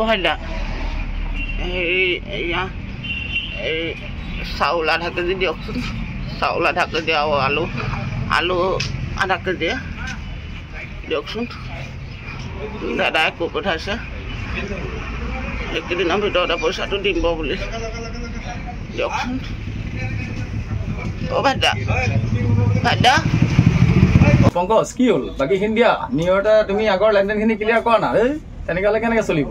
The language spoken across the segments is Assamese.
ভাইদা এয়া এই চাউল আধা কেজি দিয়কচোন চাউল আধা কেজি আৰু আলু আধা কেজি দিয়কচোন দাদাই কৈ পঠাইছে এইকেইদিনৰ ভিতৰতে পইচাটো দিব বুলি দিয়কচোন ভাইদা পংকজ কি হ'ল বাকীখিনি দিয়া নিয়ৰতে তুমি আগৰ লেনদেনখিনি ক্লিয়াৰ কৰা না এই তেনেকৈ হ'লে কেনেকৈ চলিব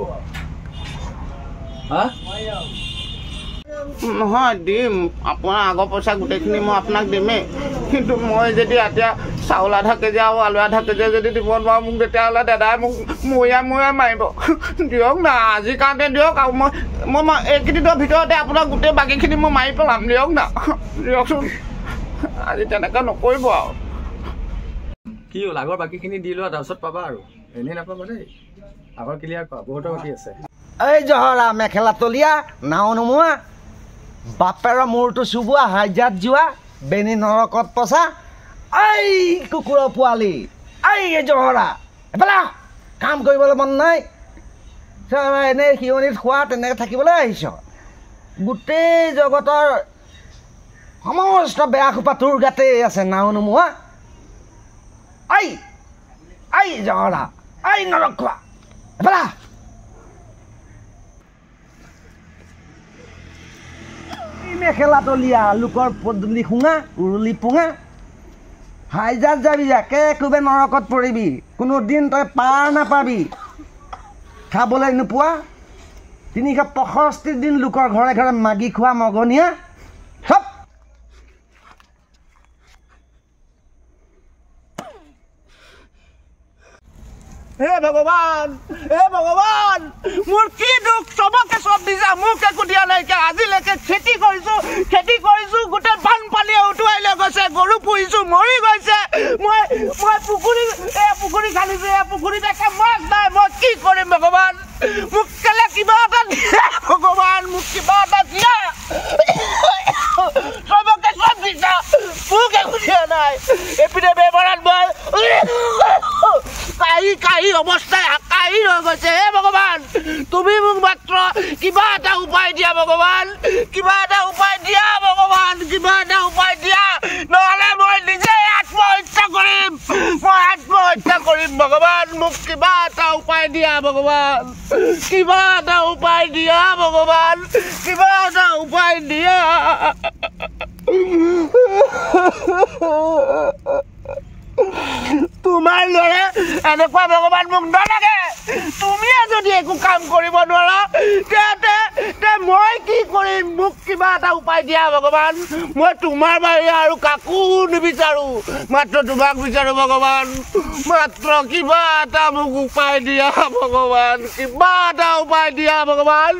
নহয় দিম আপোনাৰ আগৰ পইচা গোটেইখিনি মই আপোনাক দিমেই কিন্তু মই যদি এতিয়া চাউল আধা কেজি আৰু আলু আধা কেজি যদি দিব নোৱাৰোঁ মোক তেতিয়াহ'লে দাদাই মোক মৰিয়াই মাৰিব দিয়ক না আজিৰ কাৰণতে দিয়ক আৰু মই এইকেইদিনৰ ভিতৰতে আপোনাক গোটেই বাকীখিনি মই মাৰি পেলাম দিয়ক না দিয়কচোন আজি তেনেকৈ নকৰিব আৰু কি হ'ল আগৰ বাকীখিনি দি লোৱা তাৰপিছত পাবা আৰু এনেই নাপাবা দেই আগৰ ক্লিয়াৰ কৰা বহুতৰ বাকী আছে এই জহৰা মেখেলা তলীয়া নাও নমোৱা বাপেৰৰ মূৰটো চুবোৱা হাজিৰাত যোৱা বেনী নৰকত পচা এই কুকুৰৰ পোৱালি এই জহৰা এফালে কাম কৰিবলৈ মন নাই এনেই শিৰণিত খোৱা তেনেকৈ থাকিবলৈ আহিছ গোটেই জগতৰ সমস্ত বেয়া খোপা তোৰ গাতেই আছে নাও নমোৱা এই জহৰা এই নৰক খোৱা এফালে মেখেলা তলীয়া লোকৰ পদূলি শুঙা উৰুলি পোঙা হাইজাত যাবি একে কোবে নৰকত পৰিবি কোনো দিন তই পাৰ নাপাবি খাবলৈ নোপোৱা 365 দিন লোকৰ ঘৰে ঘৰে মাগি খোৱা মগনীয়া চব হে ভগৱান মোৰ কি দুখ চবকে চব দিছা মোক একো দিয়া নাইকিয়া আজিলৈকে খেতি কৰিছো গোটেই বানপানীয়ে উটুৱাই লৈ গৈছে গৰু পুহিছো মৰি গৈছে মই পুখুৰী খান্দিছো পুখুৰীত একে মাছ নাই মই কি কৰিম ভগৱান মোক কেলে কিবা এটা দিয়া ভগৱান মোক কিবা এটা দিয়া চবকে চব দিছা মোক একো দিয়া নাই এপিনে বেমাৰত মই কাহি অৱস্থাই কাহি হৈ গৈছে হে ভগৱান তুমি মোক মাত্ৰ কিবা এটা উপায় দিয়া ভগৱান কিবা এটা উপায় দিয়া নহ'লে মই নিজে আত্মহত্যা কৰিম ভগৱান মোক কিবা এটা উপায় দিয়া ভগৱান তোমাৰ ল'ৰা এনেকুৱা ভগৱান মোক নালাগে তুমিয়ে যদি একো কাম কৰিব নোৱাৰা তে মই কি কৰিম মোক কিবা এটা উপায় দিয়া ভগৱান মই তোমাৰ বাহিৰে আৰু কাকো নিবিচাৰোঁ মাত্ৰ তোমাক বিচাৰোঁ ভগৱান মাত্ৰ কিবা এটা মোক উপায় দিয়া ভগৱান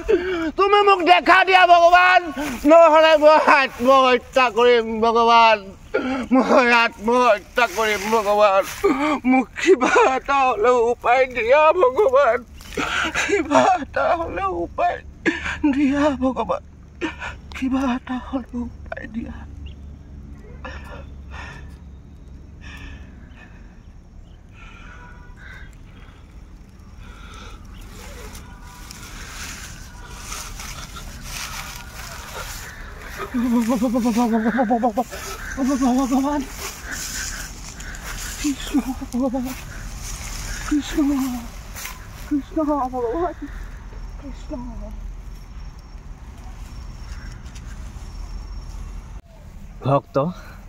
তুমি মোক দেখা দিয়া ভগৱান নহ'লে মই আত্মহত্যা কৰিম ভগৱান মোক কিবা এটা হ'লেও উপায় দিয়া ভগৱান কিবা এটা হ'লেও উপায় দিয়া ভগৱান কৃষ্ণ ভগৱান কৃষ্ণ ভক্ত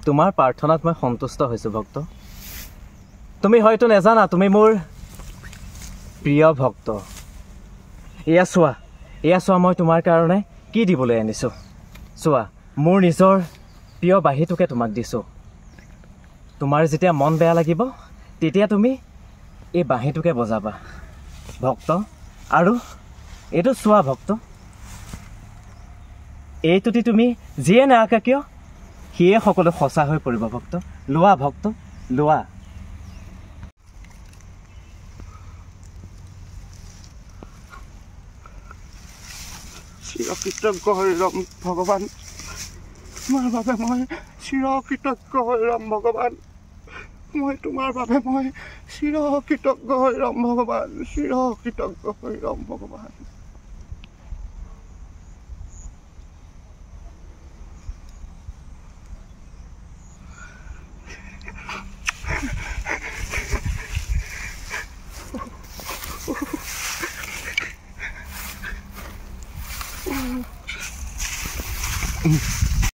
তোমাৰ প্ৰাৰ্থনাত মই সন্তুষ্ট হৈছোঁ ভক্ত তুমি হয়তো নেজানা তুমি মোৰ প্ৰিয় ভক্ত এয়া চোৱা মই তোমাৰ কাৰণে কি দিবলৈ আনিছোঁ চোৱা মোৰ নিজৰ প্ৰিয় বাঁহীটোকে তোমাক দিছোঁ তোমাৰ যেতিয়া মন বেয়া লাগিব তেতিয়া তুমি এই বাঁহীটোকে বজাবা ভক্ত আৰু এইটো চোৱা ভক্ত এইটোতে তুমি যিয়ে নাআঁকা কিয় সিয়ে সকলো সঁচা হৈ পৰিব ভক্ত লোৱা ভক্ত লোৱা চিৰকৃতজ্ঞ হৈ ৰ'ম ভগৱান তোমাৰ বাবে মই চিৰকৃতজ্ঞ হৈ ৰ'ম ভগৱান মই তোমাৰ বাবে মই চিৰ কৃতজ্ঞ হৈ ৰম ভগৱান, চিৰ কৃতজ্ঞ হৈ ৰম ভগৱান।